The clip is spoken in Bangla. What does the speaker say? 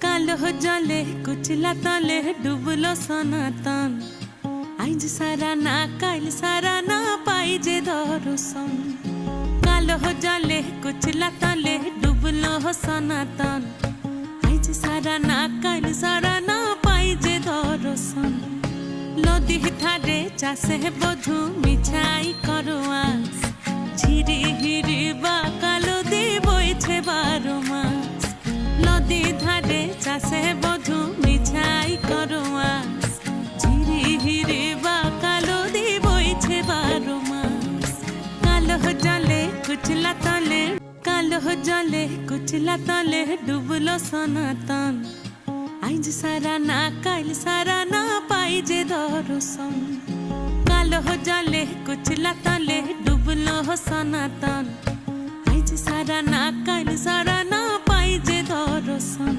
কালো জলে কুচলা তলে ডুবলো সনাতন। আইজ সারা না কাল সারা না পাই যে দর্শন। কালো জলে কুচলা তলে ডুবলো সনাতন। আইজ সারা না কাল সারা না পাই যে দর্শন। নদী ধারে চাষে বধু মিছাই করো আস। ঝিরি হিরি বা কালো দি বইছে 12 মাস। নদী ধারে চাষে বধু মিছাই করো আস। ঝিরি হিরি বা কালো দি বইছে 12 মাস। কালো জলে কুচলা তলে কালো জলে কুচলা তলে ডুবলো সনাতন। আইজ সারা না কাল সারা না পাই যে দর্শন। কালো জলে কুচলা তলে ডুবলো সনাতন। আইজ সারা না কাল সারা না পাই যে দর্শন।